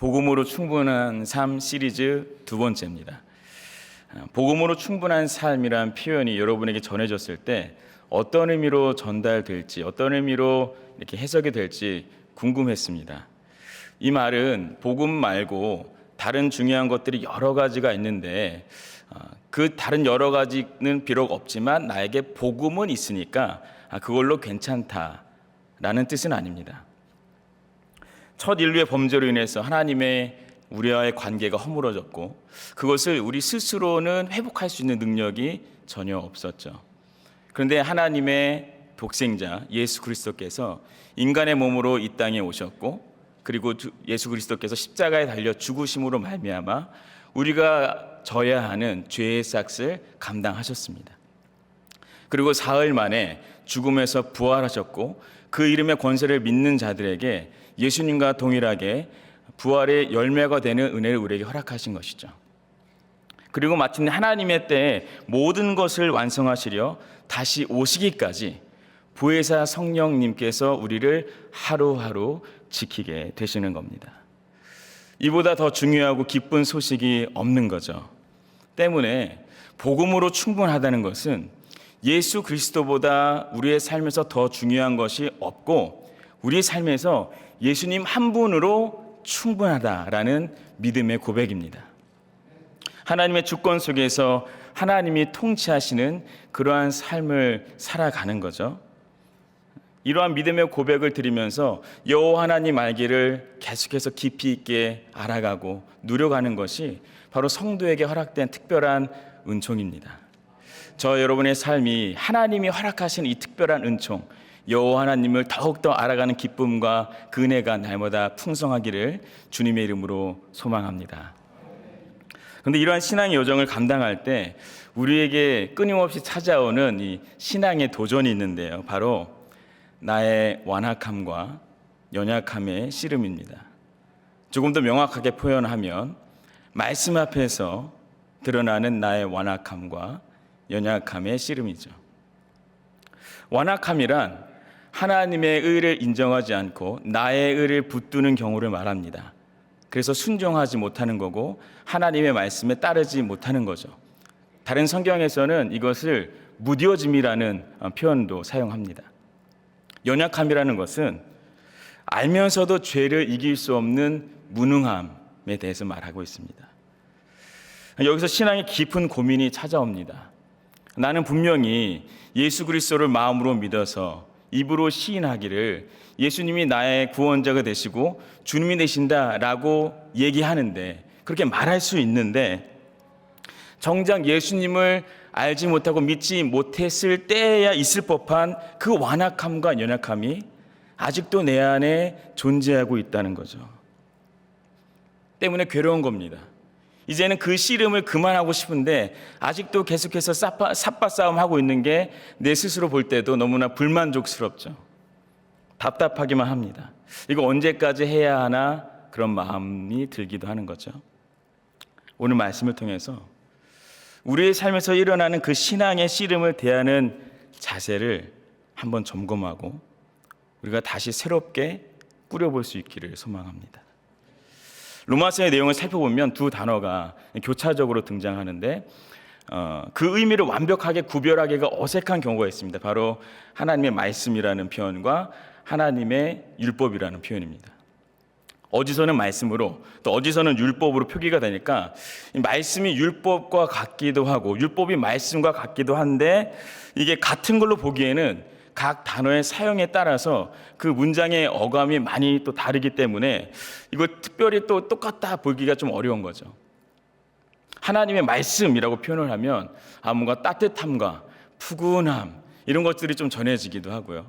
복음으로 충분한 삶 시리즈 두 번째입니다. 복음으로 충분한 삶이란 표현이 여러분에게 전해졌을 때 어떤 의미로 전달될지, 어떤 의미로 이렇게 해석이 될지 궁금했습니다. 이 말은 복음 말고 다른 중요한 것들이 여러 가지가 있는데 그 다른 여러 가지는 비록 없지만 나에게 복음은 있으니까 그걸로 괜찮다라는 뜻은 아닙니다. 첫 인류의 범죄로 인해서 하나님의 우리와의 관계가 허물어졌고 그것을 우리 스스로는 회복할 수 있는 능력이 전혀 없었죠. 그런데 하나님의 독생자 예수 그리스도께서 인간의 몸으로 이 땅에 오셨고 그리고 예수 그리스도께서 십자가에 달려 죽으심으로 말미암아 우리가 져야 하는 죄의 삭을 감당하셨습니다. 그리고 사흘 만에 죽음에서 부활하셨고 그 이름의 권세를 믿는 자들에게 예수님과 동일하게 부활의 열매가 되는 은혜를 우리에게 허락하신 것이죠. 그리고 마침내 하나님의 때에 모든 것을 완성하시려 다시 오시기까지 보혜사 성령님께서 우리를 하루하루 지키게 되시는 겁니다. 이보다 더 중요하고 기쁜 소식이 없는 거죠. 때문에 복음으로 충분하다는 것은 예수 그리스도보다 우리의 삶에서 더 중요한 것이 없고 우리의 삶에서 예수님 한 분으로 충분하다라는 믿음의 고백입니다. 하나님의 주권 속에서 하나님이 통치하시는 그러한 삶을 살아가는 거죠. 이러한 믿음의 고백을 드리면서 여호와 하나님 알기를 계속해서 깊이 있게 알아가고 누려가는 것이 바로 성도에게 허락된 특별한 은총입니다. 저 여러분의 삶이 하나님이 허락하신 이 특별한 은총, 여호와 하나님을 더욱더 알아가는 기쁨과 그 은혜가 날마다 풍성하기를 주님의 이름으로 소망합니다. 그런데 이러한 신앙의 여정을 감당할 때 우리에게 끊임없이 찾아오는 이 신앙의 도전이 있는데요. 바로 나의 완악함과 연약함의 씨름입니다. 조금 더 명확하게 표현하면 말씀 앞에서 드러나는 나의 완악함과 연약함의 씨름이죠. 완악함이란 하나님의 의를 인정하지 않고 나의 의를 붙드는 경우를 말합니다. 그래서 순종하지 못하는 거고 하나님의 말씀에 따르지 못하는 거죠. 다른 성경에서는 이것을 무뎌짐이라는 표현도 사용합니다. 연약함이라는 것은 알면서도 죄를 이길 수 없는 무능함에 대해서 말하고 있습니다. 여기서 신앙의 깊은 고민이 찾아옵니다. 나는 분명히 예수 그리스도를 마음으로 믿어서 입으로 시인하기를 예수님이 나의 구원자가 되시고 주님이 되신다라고 얘기하는데 그렇게 말할 수 있는데 정작 예수님을 알지 못하고 믿지 못했을 때야 있을 법한 그 완악함과 연약함이 아직도 내 안에 존재하고 있다는 거죠. 때문에 괴로운 겁니다. 이제는 그 씨름을 그만하고 싶은데 아직도 계속해서 삿바싸움하고 있는 게 내 스스로 볼 때도 너무나 불만족스럽죠. 답답하기만 합니다. 이거 언제까지 해야 하나 그런 마음이 들기도 하는 거죠. 오늘 말씀을 통해서 우리의 삶에서 일어나는 그 신앙의 씨름을 대하는 자세를 한번 점검하고 우리가 다시 새롭게 꾸려볼 수 있기를 소망합니다. 로마서의 내용을 살펴보면 두 단어가 교차적으로 등장하는데 그 의미를 완벽하게 구별하기가 어색한 경우가 있습니다. 바로 하나님의 말씀이라는 표현과 하나님의 율법이라는 표현입니다. 어디서는 말씀으로 또 어디서는 율법으로 표기가 되니까 말씀이 율법과 같기도 하고 율법이 말씀과 같기도 한데 이게 같은 걸로 보기에는 각 단어의 사용에 따라서 그 문장의 어감이 많이 또 다르기 때문에 이걸 특별히 또 똑같다 보기가 좀 어려운 거죠. 하나님의 말씀이라고 표현을 하면 뭔가 따뜻함과 푸근함 이런 것들이 좀 전해지기도 하고요.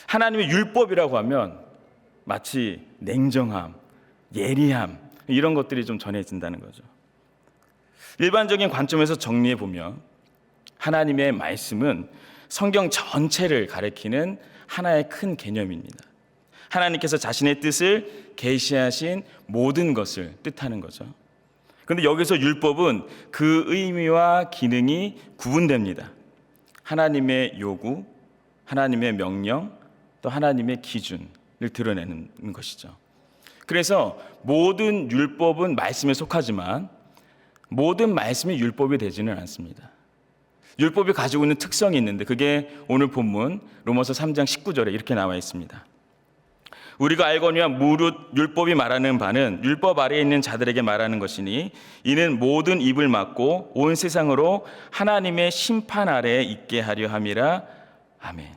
하나님의 율법이라고 하면 마치 냉정함, 예리함 이런 것들이 좀 전해진다는 거죠. 일반적인 관점에서 정리해 보면 하나님의 말씀은 성경 전체를 가리키는 하나의 큰 개념입니다. 하나님께서 자신의 뜻을 계시하신 모든 것을 뜻하는 거죠. 그런데 여기서 율법은 그 의미와 기능이 구분됩니다. 하나님의 요구, 하나님의 명령, 또 하나님의 기준을 드러내는 것이죠. 그래서 모든 율법은 말씀에 속하지만 모든 말씀이 율법이 되지는 않습니다. 율법이 가지고 있는 특성이 있는데 그게 오늘 본문 로마서 3장 19절에 이렇게 나와 있습니다. 우리가 알거니와 무릇 율법이 말하는 바는 율법 아래에 있는 자들에게 말하는 것이니 이는 모든 입을 막고 온 세상으로 하나님의 심판 아래에 있게 하려 함이라. 아멘.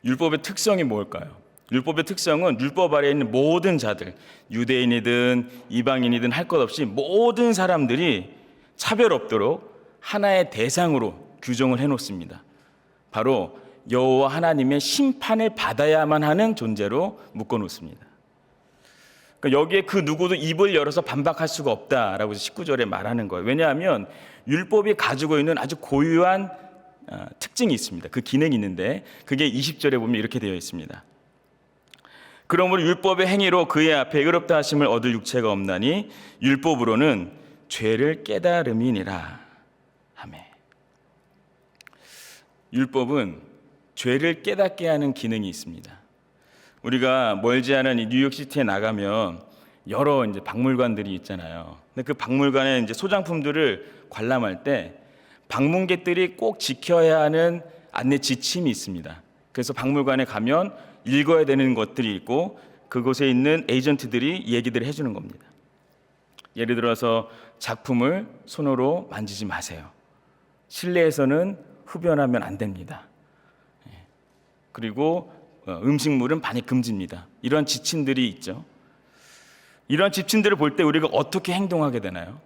율법의 특성이 뭘까요? 율법의 특성은 율법 아래에 있는 모든 자들, 유대인이든 이방인이든 할 것 없이 모든 사람들이 차별 없도록 하나의 대상으로 규정을 해놓습니다. 바로 여호와 하나님의 심판을 받아야만 하는 존재로 묶어놓습니다. 그러니까 여기에 그 누구도 입을 열어서 반박할 수가 없다라고 19절에 말하는 거예요. 왜냐하면 율법이 가지고 있는 아주 고유한 특징이 있습니다. 그 기능이 있는데 그게 20절에 보면 이렇게 되어 있습니다. 그러므로 율법의 행위로 그의 앞에 의롭다 하심을 얻을 육체가 없나니 율법으로는 죄를 깨달음이니라. 아멘. 율법은 죄를 깨닫게 하는 기능이 있습니다. 우리가 멀지 않은 이 뉴욕시티에 나가면 여러 이제 박물관들이 있잖아요. 근데 그 박물관의 이제 소장품들을 관람할 때 방문객들이 꼭 지켜야 하는 안내 지침이 있습니다. 그래서 박물관에 가면 읽어야 되는 것들이 있고 그곳에 있는 에이전트들이 얘기들을 해주는 겁니다. 예를 들어서 작품을 손으로 만지지 마세요. 실내에서는 흡연하면 안 됩니다. 그리고 음식물은 반입 금지입니다. 이런 지침들이 있죠. 이런 지침들을 볼 때 우리가 어떻게 행동하게 되나요?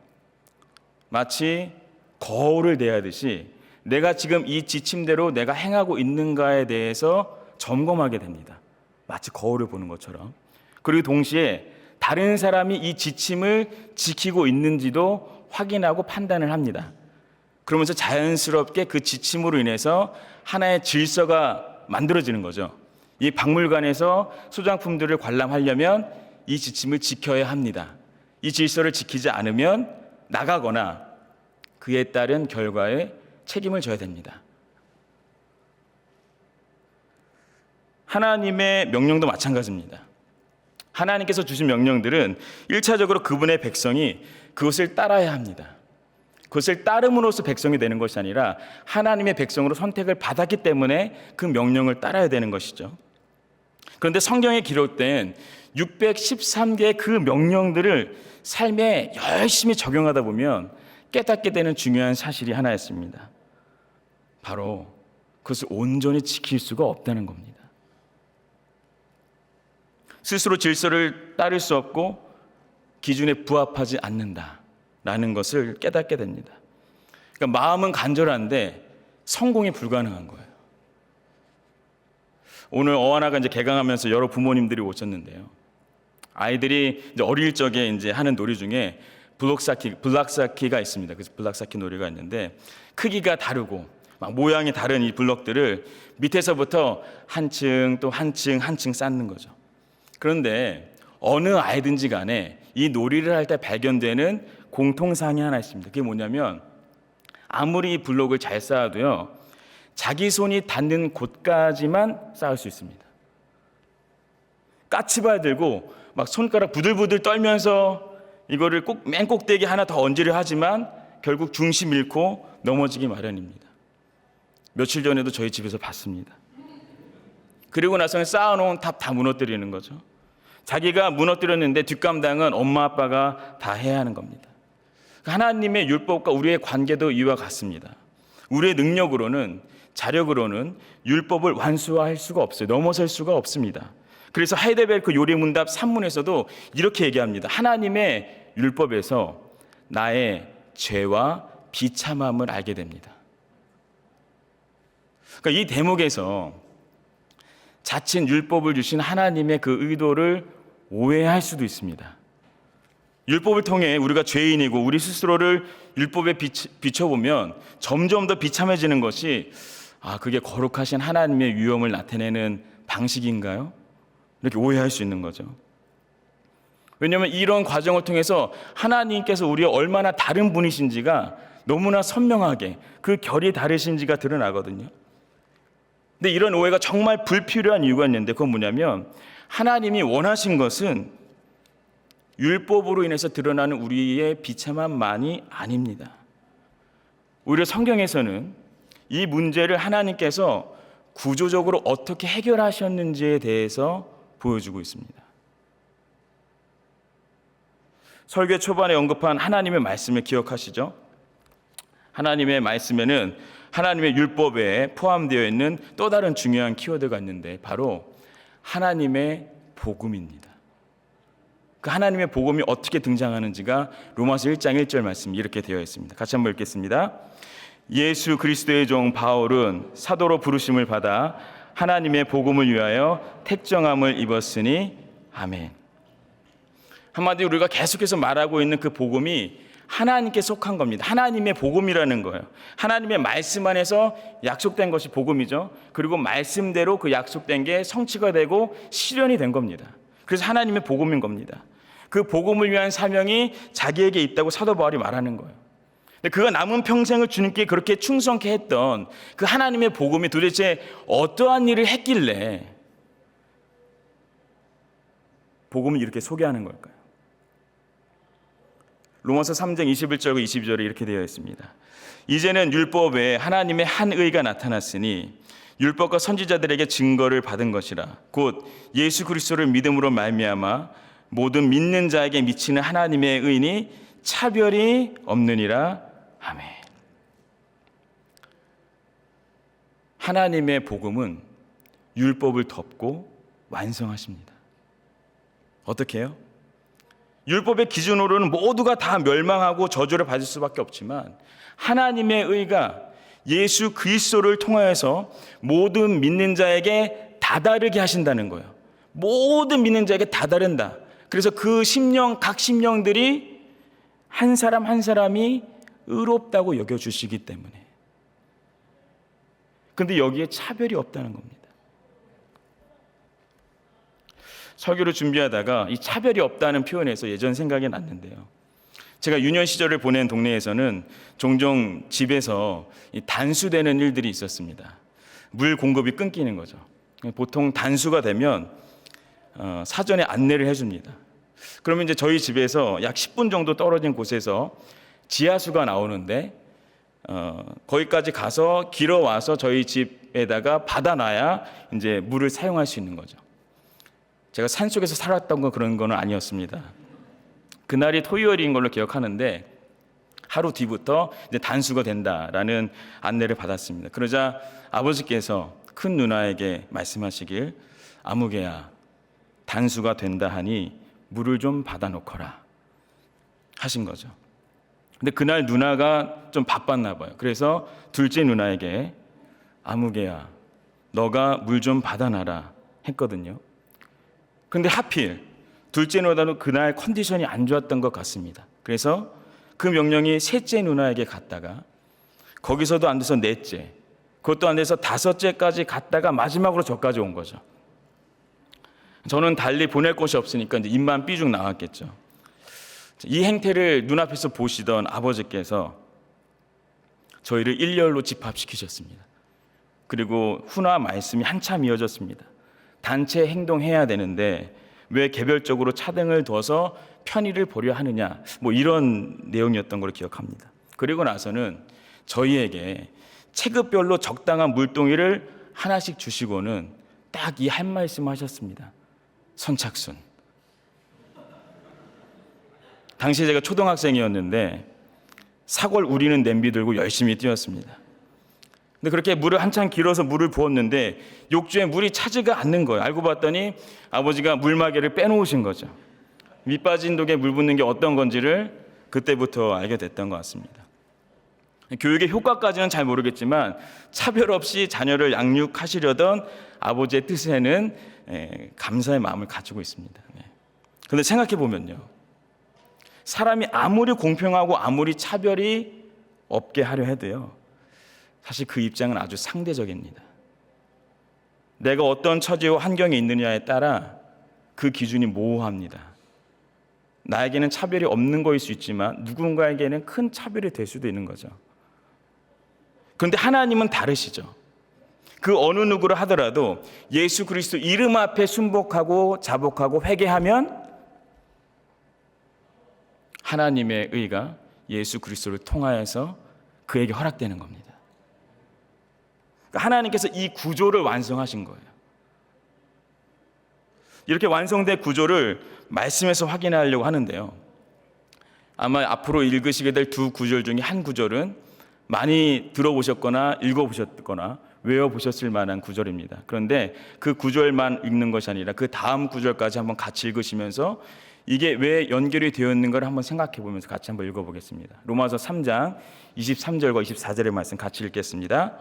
마치 거울을 대하듯이 내가 지금 이 지침대로 내가 행하고 있는가에 대해서 점검하게 됩니다. 마치 거울을 보는 것처럼. 그리고 동시에 다른 사람이 이 지침을 지키고 있는지도 확인하고 판단을 합니다. 그러면서 자연스럽게 그 지침으로 인해서 하나의 질서가 만들어지는 거죠. 이 박물관에서 소장품들을 관람하려면 이 지침을 지켜야 합니다. 이 질서를 지키지 않으면 나가거나 그에 따른 결과에 책임을 져야 됩니다. 하나님의 명령도 마찬가지입니다. 하나님께서 주신 명령들은 1차적으로 그분의 백성이 그것을 따라야 합니다. 그것을 따름으로써 백성이 되는 것이 아니라 하나님의 백성으로 선택을 받았기 때문에 그 명령을 따라야 되는 것이죠. 그런데 성경에 기록된 613개의 그 명령들을 삶에 열심히 적용하다 보면 깨닫게 되는 중요한 사실이 하나 있습니다. 바로 그것을 온전히 지킬 수가 없다는 겁니다. 스스로 질서를 따를 수 없고 기준에 부합하지 않는다라는 것을 깨닫게 됩니다. 그러니까 마음은 간절한데 성공이 불가능한 거예요. 오늘 어하나가 이제 개강하면서 여러 부모님들이 오셨는데요. 아이들이 이제 어릴 적에 이제 하는 놀이 중에 블락쌓기가 있습니다. 그래서 블락쌓기 놀이가 있는데 크기가 다르고 막 모양이 다른 이 블럭들을 밑에서부터 한 층 또 한 층 쌓는 거죠. 그런데 어느 아이든지 간에 이 놀이를 할 때 발견되는 공통사항이 하나 있습니다. 그게 뭐냐면 아무리 이 블록을 잘 쌓아도요, 자기 손이 닿는 곳까지만 쌓을 수 있습니다. 까치발 들고 막 손가락 부들부들 떨면서 이거를 꼭 맨 꼭대기 하나 더 얹으려 하지만 결국 중심 잃고 넘어지기 마련입니다. 며칠 전에도 저희 집에서 봤습니다. 그리고 나서는 쌓아놓은 탑 다 무너뜨리는 거죠. 자기가 무너뜨렸는데 뒷감당은 엄마 아빠가 다 해야 하는 겁니다. 하나님의 율법과 우리의 관계도 이와 같습니다. 우리의 능력으로는, 자력으로는 율법을 완수할 수가 없어요. 넘어설 수가 없습니다. 그래서 하이델베르크 요리문답 3문에서도 이렇게 얘기합니다. 하나님의 율법에서 나의 죄와 비참함을 알게 됩니다. 그러니까 이 대목에서 자칫 율법을 주신 하나님의 그 의도를 오해할 수도 있습니다. 율법을 통해 우리가 죄인이고 우리 스스로를 율법에 비춰보면 점점 더 비참해지는 것이 그게 거룩하신 하나님의 위엄을 나타내는 방식인가요? 이렇게 오해할 수 있는 거죠. 왜냐하면 이런 과정을 통해서 하나님께서 우리와 얼마나 다른 분이신지가 너무나 선명하게 그 결이 다르신지가 드러나거든요. 근데 이런 오해가 정말 불필요한 이유가 있는데 그건 뭐냐면 하나님이 원하신 것은 율법으로 인해서 드러나는 우리의 비참함만이 아닙니다. 오히려 성경에서는 이 문제를 하나님께서 구조적으로 어떻게 해결하셨는지에 대해서 보여주고 있습니다. 설교 초반에 언급한 하나님의 말씀을 기억하시죠? 하나님의 말씀에는 하나님의 율법에 포함되어 있는 또 다른 중요한 키워드가 있는데 바로 하나님의 복음입니다. 그 하나님의 복음이 어떻게 등장하는지가 로마서 1장 1절 말씀이 이렇게 되어 있습니다. 같이 한번 읽겠습니다. 예수 그리스도의 종 바울은 사도로 부르심을 받아 하나님의 복음을 위하여 택정함을 입었으니 아멘. 한마디로 우리가 계속해서 말하고 있는 그 복음이 하나님께 속한 겁니다. 하나님의 복음이라는 거예요. 하나님의 말씀 안에서 약속된 것이 복음이죠. 그리고 말씀대로 그 약속된 게 성취가 되고 실현이 된 겁니다. 그래서 하나님의 복음인 겁니다. 그 복음을 위한 사명이 자기에게 있다고 사도 바울이 말하는 거예요. 근데 그가 남은 평생을 주님께 그렇게 충성케 했던 그 하나님의 복음이 도대체 어떠한 일을 했길래 복음을 이렇게 소개하는 걸까요? 로마서 3장 21절과 22절에 이렇게 되어 있습니다. 이제는 율법에 하나님의 한 의가 나타났으니 율법과 선지자들에게 증거를 받은 것이라 곧 예수 그리스도를 믿음으로 말미암아 모든 믿는 자에게 미치는 하나님의 의니 차별이 없느니라. 아멘. 하나님의 복음은 율법을 덮고 완성하십니다. 어떻게 해요? 율법의 기준으로는 모두가 다 멸망하고 저주를 받을 수밖에 없지만 하나님의 의가 예수 그리스도를 통하여서 모든 믿는 자에게 다다르게 하신다는 거예요. 모든 믿는 자에게 다다른다. 그래서 그 심령, 각 심령들이 한 사람 한 사람이 의롭다고 여겨주시기 때문에. 그런데 여기에 차별이 없다는 겁니다. 설교를 준비하다가 이 차별이 없다는 표현에서 예전 생각이 났는데요. 제가 유년 시절을 보낸 동네에서는 종종 집에서 단수되는 일들이 있었습니다. 물 공급이 끊기는 거죠. 보통 단수가 되면 사전에 안내를 해줍니다. 그러면 이제 저희 집에서 약 10분 정도 떨어진 곳에서 지하수가 나오는데 거기까지 가서 길어와서 저희 집에다가 받아놔야 이제 물을 사용할 수 있는 거죠. 제가 산속에서 살았던 건 그런 건 아니었습니다. 그날이 토요일인 걸로 기억하는데 하루 뒤부터 이제 단수가 된다라는 안내를 받았습니다. 그러자 아버지께서 큰 누나에게 말씀하시길 아무개야 단수가 된다 하니 물을 좀 받아놓거라 하신 거죠. 근데 그날 누나가 좀 바빴나 봐요. 그래서 둘째 누나에게 아무개야 너가 물 좀 받아놔라 했거든요. 그런데 하필 둘째 누나도 그날 컨디션이 안 좋았던 것 같습니다. 그래서 그 명령이 셋째 누나에게 갔다가 거기서도 안 돼서 넷째, 그것도 안 돼서 다섯째까지 갔다가 마지막으로 저까지 온 거죠. 저는 달리 보낼 곳이 없으니까 이제 입만 삐죽 나왔겠죠. 이 행태를 눈앞에서 보시던 아버지께서 저희를 일렬로 집합시키셨습니다. 그리고 훈화 말씀이 한참 이어졌습니다. 단체 행동해야 되는데 왜 개별적으로 차등을 둬서 편의를 보려 하느냐, 뭐 이런 내용이었던 걸 기억합니다. 그리고 나서는 저희에게 체급별로 적당한 물동이를 하나씩 주시고는 딱 이 한 말씀 하셨습니다. 선착순. 당시 제가 초등학생이었는데 사골 우리는 냄비 들고 열심히 뛰었습니다. 근데 그렇게 물을 한참 길어서 물을 부었는데 욕조에 물이 차지가 않는 거예요. 알고 봤더니 아버지가 물마개를 빼놓으신 거죠. 밑 빠진 독에 물 붓는 게 어떤 건지를 그때부터 알게 됐던 것 같습니다. 교육의 효과까지는 잘 모르겠지만 차별 없이 자녀를 양육하시려던 아버지의 뜻에는 감사의 마음을 가지고 있습니다. 그런데 생각해 보면요, 사람이 아무리 공평하고 아무리 차별이 없게 하려 해도요, 사실 그 입장은 아주 상대적입니다. 내가 어떤 처지와 환경에 있느냐에 따라 그 기준이 모호합니다. 나에게는 차별이 없는 거일 수 있지만 누군가에게는 큰 차별이 될 수도 있는 거죠. 그런데 하나님은 다르시죠. 그 어느 누구를 하더라도 예수 그리스도 이름 앞에 순복하고 자복하고 회개하면 하나님의 의가 예수 그리스도를 통하여서 그에게 허락되는 겁니다. 그러니까 하나님께서 이 구조를 완성하신 거예요. 이렇게 완성된 구조를 말씀에서 확인하려고 하는데요. 아마 앞으로 읽으시게 될 두 구절 중에 한 구절은 많이 들어보셨거나 읽어보셨거나 외워보셨을 만한 구절입니다. 그런데 그 구절만 읽는 것이 아니라 그 다음 구절까지 한번 같이 읽으시면서 이게 왜 연결이 되어 있는가를 한번 생각해 보면서 같이 한번 읽어보겠습니다. 로마서 3장 23절과 24절의 말씀 같이 읽겠습니다.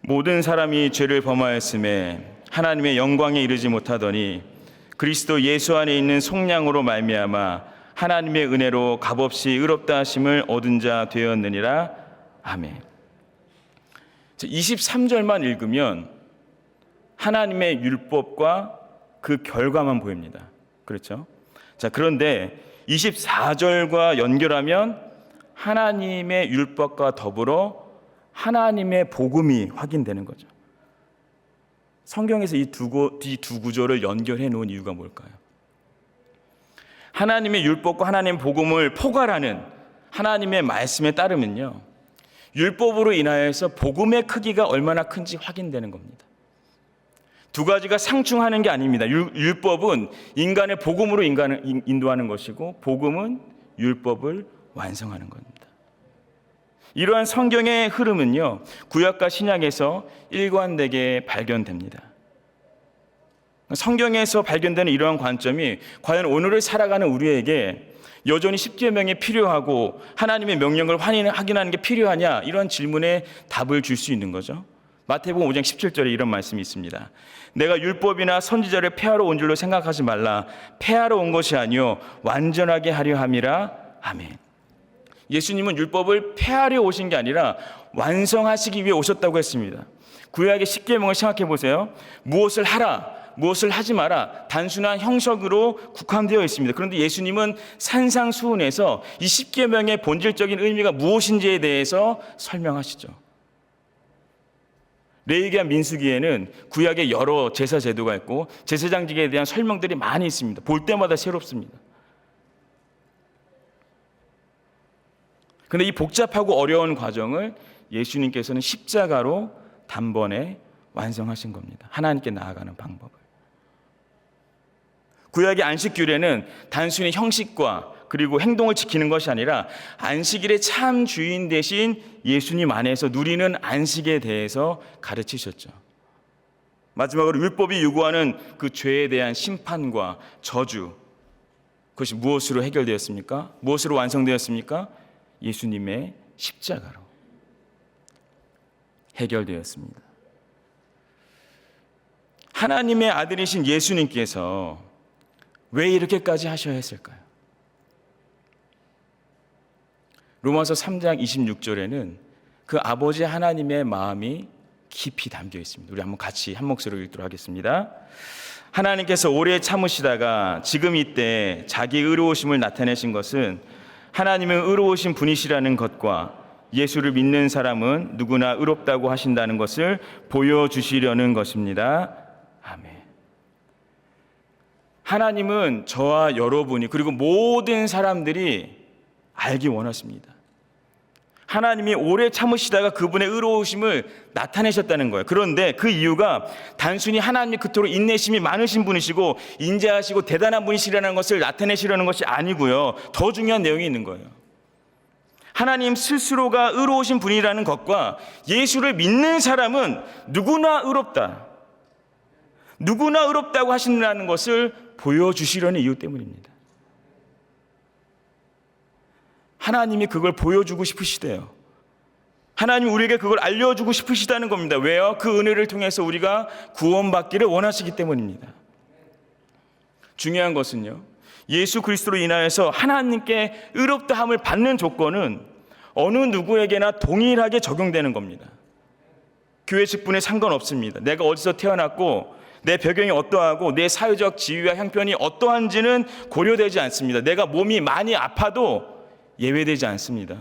모든 사람이 죄를 범하였음에 하나님의 영광에 이르지 못하더니 그리스도 예수 안에 있는 속량으로 말미암아 하나님의 은혜로 값없이 의롭다 하심을 얻은 자 되었느니라. 아멘. 23절만 읽으면 하나님의 율법과 그 결과만 보입니다. 그렇죠? 자, 그런데 24절과 연결하면 하나님의 율법과 더불어 하나님의 복음이 확인되는 거죠. 성경에서 이 두 구조를 연결해 놓은 이유가 뭘까요? 하나님의 율법과 하나님의 복음을 포괄하는 하나님의 말씀에 따르면요, 율법으로 인하여서 복음의 크기가 얼마나 큰지 확인되는 겁니다. 두 가지가 상충하는 게 아닙니다. 율법은 인간의 복음으로 인간을 인도하는 것이고 복음은 율법을 완성하는 겁니다. 이러한 성경의 흐름은요, 구약과 신약에서 일관되게 발견됩니다. 성경에서 발견되는 이러한 관점이 과연 오늘을 살아가는 우리에게 여전히 십계명이 필요하고 하나님의 명령을 확인하는 게 필요하냐, 이런 질문에 답을 줄 수 있는 거죠. 마태복음 5장 17절에 이런 말씀이 있습니다. 내가 율법이나 선지자를 폐하러 온 줄로 생각하지 말라. 폐하러 온 것이 아니요 완전하게 하려 함이라. 아멘. 예수님은 율법을 폐하려 오신 게 아니라 완성하시기 위해 오셨다고 했습니다. 구약의 십계명을 생각해 보세요. 무엇을 하라, 무엇을 하지 마라, 단순한 형식으로 국한되어 있습니다. 그런데 예수님은 산상수훈에서 이 십계명의 본질적인 의미가 무엇인지에 대해서 설명하시죠. 레위기와 민수기에는 구약의 여러 제사 제도가 있고 제사장직에 대한 설명들이 많이 있습니다. 볼 때마다 새롭습니다. 그런데 이 복잡하고 어려운 과정을 예수님께서는 십자가로 단번에 완성하신 겁니다. 하나님께 나아가는 방법을. 구약의 안식규례는 단순히 형식과 그리고 행동을 지키는 것이 아니라 안식일의 참 주인 대신 예수님 안에서 누리는 안식에 대해서 가르치셨죠. 마지막으로 율법이 요구하는 그 죄에 대한 심판과 저주, 그것이 무엇으로 해결되었습니까? 무엇으로 완성되었습니까? 예수님의 십자가로 해결되었습니다. 하나님의 아들이신 예수님께서 왜 이렇게까지 하셔야 했을까요? 로마서 3장 26절에는 그 아버지 하나님의 마음이 깊이 담겨 있습니다. 우리 한번 같이 한 목소리로 읽도록 하겠습니다. 하나님께서 오래 참으시다가 지금 이때 자기 의로우심을 나타내신 것은 하나님은 의로우신 분이시라는 것과 예수를 믿는 사람은 누구나 의롭다고 하신다는 것을 보여주시려는 것입니다. 아멘. 하나님은 저와 여러분이 그리고 모든 사람들이 알기 원하십니다. 하나님이 오래 참으시다가 그분의 의로우심을 나타내셨다는 거예요. 그런데 그 이유가 단순히 하나님이 그토록 인내심이 많으신 분이시고 인자하시고 대단한 분이시라는 것을 나타내시려는 것이 아니고요. 더 중요한 내용이 있는 거예요. 하나님 스스로가 의로우신 분이라는 것과 예수를 믿는 사람은 누구나 의롭다, 누구나 의롭다고 하신다는 것을 보여주시려는 이유 때문입니다. 하나님이 그걸 보여주고 싶으시대요. 하나님 우리에게 그걸 알려주고 싶으시다는 겁니다. 왜요? 그 은혜를 통해서 우리가 구원받기를 원하시기 때문입니다. 중요한 것은요, 예수 그리스도로 인하여서 하나님께 의롭다함을 받는 조건은 어느 누구에게나 동일하게 적용되는 겁니다. 교회 직분에 상관없습니다. 내가 어디서 태어났고 내 배경이 어떠하고 내 사회적 지위와 형편이 어떠한지는 고려되지 않습니다. 내가 몸이 많이 아파도 예외되지 않습니다.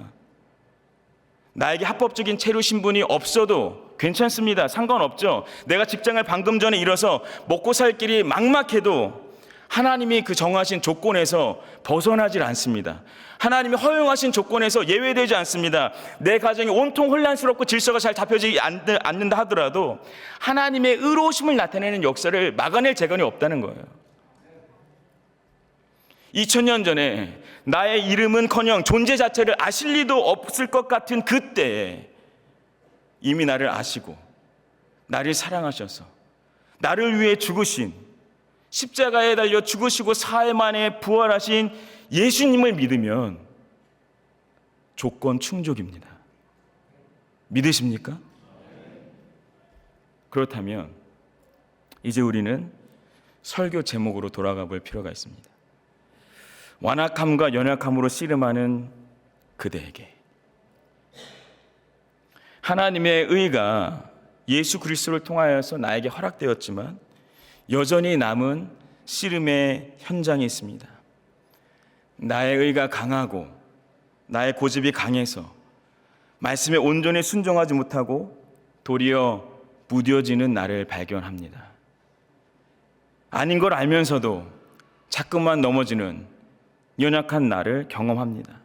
나에게 합법적인 체류 신분이 없어도 괜찮습니다. 상관없죠. 내가 직장을 방금 전에 잃어서 먹고 살 길이 막막해도 하나님이 그 정하신 조건에서 벗어나질 않습니다. 하나님이 허용하신 조건에서 예외되지 않습니다. 내 가정이 온통 혼란스럽고 질서가 잘 잡혀지지 않는다 하더라도 하나님의 의로우심을 나타내는 역사를 막아낼 재간이 없다는 거예요. 2000년 전에 나의 이름은커녕 존재 자체를 아실 리도 없을 것 같은 그때에 이미 나를 아시고 나를 사랑하셔서 나를 위해 죽으신, 십자가에 달려 죽으시고 사흘 만에 부활하신 예수님을 믿으면 조건 충족입니다. 믿으십니까? 그렇다면 이제 우리는 설교 제목으로 돌아가 볼 필요가 있습니다. 완악함과 연약함으로 씨름하는 그대에게. 하나님의 의가 예수 그리스도를 통하여서 나에게 허락되었지만 여전히 남은 씨름의 현장이 있습니다. 나의 의가 강하고 나의 고집이 강해서 말씀에 온전히 순종하지 못하고 도리어 무뎌지는 나를 발견합니다. 아닌 걸 알면서도 자꾸만 넘어지는 연약한 나를 경험합니다.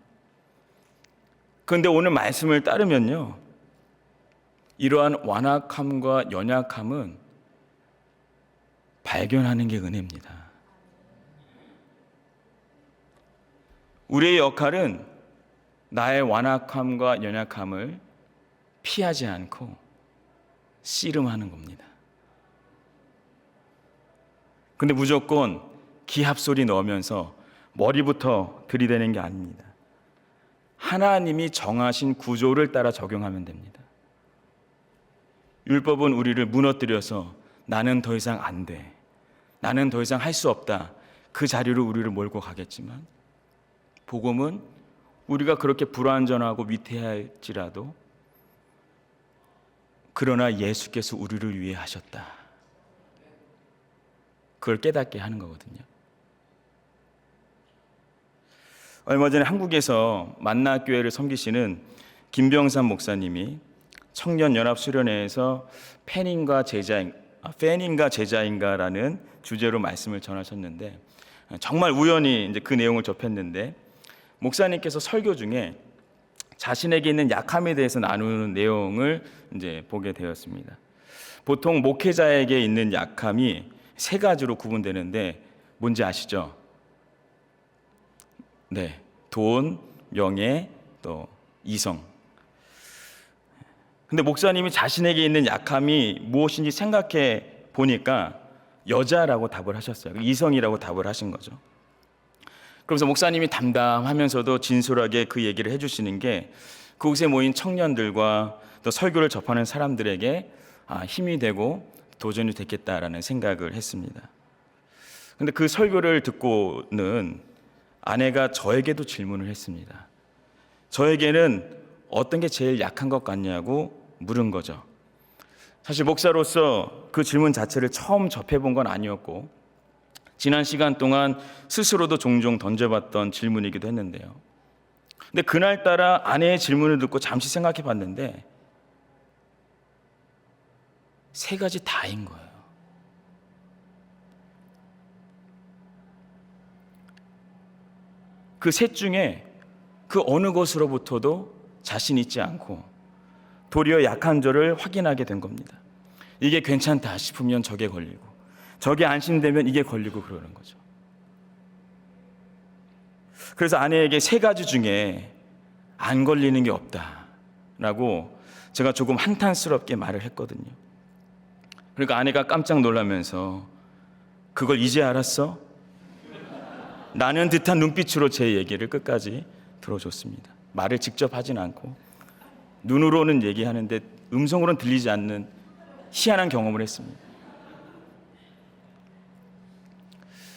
그런데 오늘 말씀을 따르면요, 이러한 완악함과 연약함은 발견하는 게 은혜입니다. 우리의 역할은 나의 완악함과 연약함을 피하지 않고 씨름하는 겁니다. 근데 무조건 기합소리 넣으면서 머리부터 들이대는 게 아닙니다. 하나님이 정하신 구조를 따라 적용하면 됩니다. 율법은 우리를 무너뜨려서 나는 더 이상 안 돼, 나는 더 이상 할 수 없다, 그 자리로 우리를 몰고 가겠지만 복음은 우리가 그렇게 불완전하고 위태할지라도 그러나 예수께서 우리를 위해 하셨다, 그걸 깨닫게 하는 거거든요. 얼마 전에 한국에서 만나교회를 섬기시는 김병삼 목사님이 청년연합수련회에서 팬인가 제자인가라는 주제로 말씀을 전하셨는데, 정말 우연히 이제 그 내용을 접했는데 목사님께서 설교 중에 자신에게 있는 약함에 대해서 나누는 내용을 이제 보게 되었습니다. 보통 목회자에게 있는 약함이 세 가지로 구분되는데 뭔지 아시죠? 네, 돈, 명예, 또 이성. 근데 목사님이 자신에게 있는 약함이 무엇인지 생각해 보니까 여자라고 답을 하셨어요. 이성이라고 답을 하신 거죠. 그러면서 목사님이 담담하면서도 진솔하게 그 얘기를 해주시는 게 그곳에 모인 청년들과 또 설교를 접하는 사람들에게 힘이 되고 도전이 됐겠다라는 생각을 했습니다. 근데 그 설교를 듣고는 아내가 저에게도 질문을 했습니다. 저에게는 어떤 게 제일 약한 것 같냐고 물은 거죠. 사실 목사로서 그 질문 자체를 처음 접해본 건 아니었고 지난 시간 동안 스스로도 종종 던져봤던 질문이기도 했는데요. 근데 그날따라 아내의 질문을 듣고 잠시 생각해 봤는데 세 가지 다인 거예요. 그 셋 중에 그 어느 것으로부터도 자신 있지 않고 도리어 약한 저를 확인하게 된 겁니다. 이게 괜찮다 싶으면 저게 걸리고 저게 안심되면 이게 걸리고 그러는 거죠. 그래서 아내에게 세 가지 중에 안 걸리는 게 없다라고 제가 조금 한탄스럽게 말을 했거든요. 그러니까 아내가 깜짝 놀라면서 그걸 이제 알았어? 나는 듯한 눈빛으로 제 얘기를 끝까지 들어줬습니다. 말을 직접 하진 않고 눈으로는 얘기하는데 음성으로는 들리지 않는 희한한 경험을 했습니다.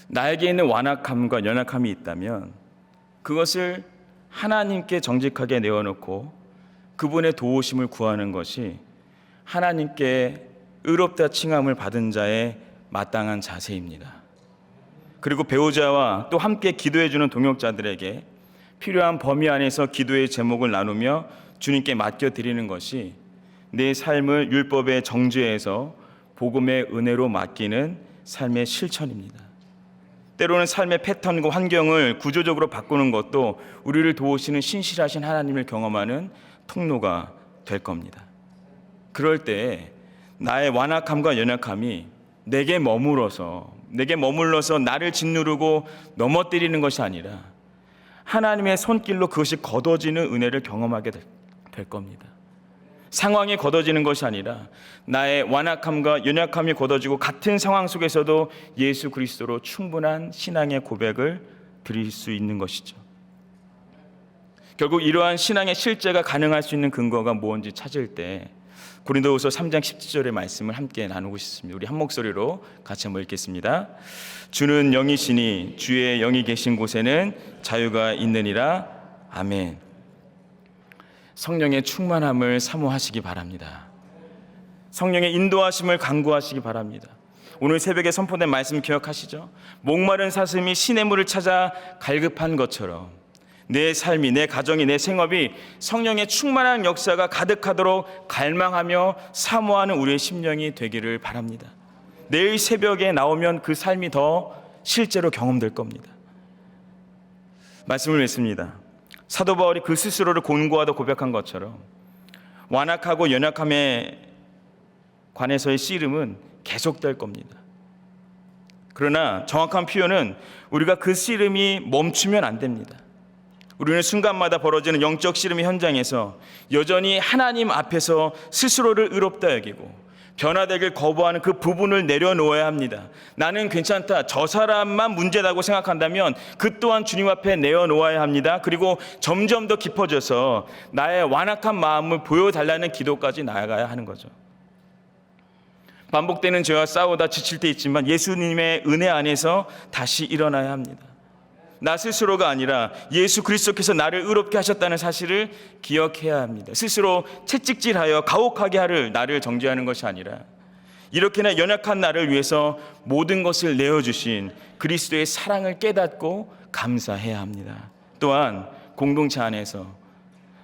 나에게 있는 완악함과 연약함이 있다면 그것을 하나님께 정직하게 내어놓고 그분의 도우심을 구하는 것이 하나님께 의롭다 칭함을 받은 자의 마땅한 자세입니다. 그리고 배우자와 또 함께 기도해주는 동역자들에게 필요한 범위 안에서 기도의 제목을 나누며 주님께 맡겨드리는 것이 내 삶을 율법의 정죄에서 복음의 은혜로 맡기는 삶의 실천입니다. 때로는 삶의 패턴과 환경을 구조적으로 바꾸는 것도 우리를 도우시는 신실하신 하나님을 경험하는 통로가 될 겁니다. 그럴 때 나의 완악함과 연약함이 내게 머물러서 나를 짓누르고 넘어뜨리는 것이 아니라 하나님의 손길로 그것이 걷어지는 은혜를 경험하게 될 겁니다. 상황이 걷어지는 것이 아니라 나의 완악함과 연약함이 걷어지고 같은 상황 속에서도 예수 그리스도로 충분한 신앙의 고백을 드릴 수 있는 것이죠. 결국 이러한 신앙의 실제가 가능할 수 있는 근거가 무엇인지 찾을 때 고린도후서 3장 17절의 말씀을 함께 나누고 싶습니다. 우리 한 목소리로 같이 한번 읽겠습니다. 주는 영이시니 주의 영이 계신 곳에는 자유가 있느니라. 아멘. 성령의 충만함을 사모하시기 바랍니다. 성령의 인도하심을 간구하시기 바랍니다. 오늘 새벽에 선포된 말씀 기억하시죠? 목마른 사슴이 시냇물을 찾아 갈급한 것처럼 내 삶이, 내 가정이, 내 생업이 성령의 충만한 역사가 가득하도록 갈망하며 사모하는 우리의 심령이 되기를 바랍니다. 내일 새벽에 나오면 그 삶이 더 실제로 경험될 겁니다. 말씀을 맺습니다. 사도 바울이 그 스스로를 곤고하다 고백한 것처럼 완악하고 연약함에 관해서의 씨름은 계속될 겁니다. 그러나 정확한 표현은 우리가 그 씨름이 멈추면 안 됩니다. 우리는 순간마다 벌어지는 영적 씨름의 현장에서 여전히 하나님 앞에서 스스로를 의롭다 여기고 변화되길 거부하는 그 부분을 내려놓아야 합니다. 나는 괜찮다, 저 사람만 문제다고 생각한다면 그 또한 주님 앞에 내어놓아야 합니다. 그리고 점점 더 깊어져서 나의 완악한 마음을 보여달라는 기도까지 나아가야 하는 거죠. 반복되는 죄와 싸우다 지칠 때 있지만 예수님의 은혜 안에서 다시 일어나야 합니다. 나 스스로가 아니라 예수 그리스도께서 나를 의롭게 하셨다는 사실을 기억해야 합니다. 스스로 채찍질하여 가혹하게 하를 나를 정죄하는 것이 아니라 이렇게나 연약한 나를 위해서 모든 것을 내어주신 그리스도의 사랑을 깨닫고 감사해야 합니다. 또한 공동체 안에서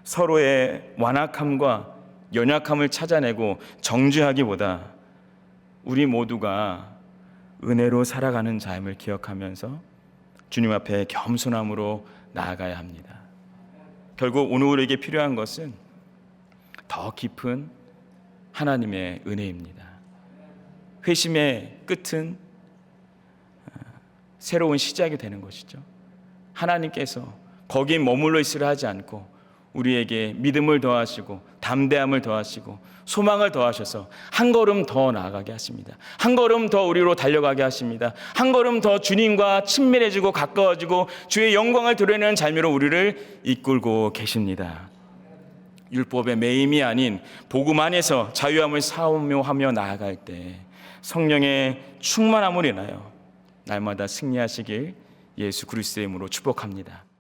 서로의 완악함과 연약함을 찾아내고 정죄하기보다 우리 모두가 은혜로 살아가는 자임을 기억하면서 주님 앞에 겸손함으로 나아가야 합니다. 결국 오늘 우리에게 필요한 것은 더 깊은 하나님의 은혜입니다. 회심의 끝은 새로운 시작이 되는 것이죠. 하나님께서 거기에 머물러 있으려 하지 않고 우리에게 믿음을 더하시고 담대함을 더하시고 소망을 더하셔서 한 걸음 더 나아가게 하십니다. 한 걸음 더 우리로 달려가게 하십니다. 한 걸음 더 주님과 친밀해지고 가까워지고 주의 영광을 드러내는 삶으로 우리를 이끌고 계십니다. 율법의 매임이 아닌 복음 안에서 자유함을 사모하며 나아갈 때 성령의 충만함을 인하여 날마다 승리하시길 예수 그리스도의 이름으로 축복합니다.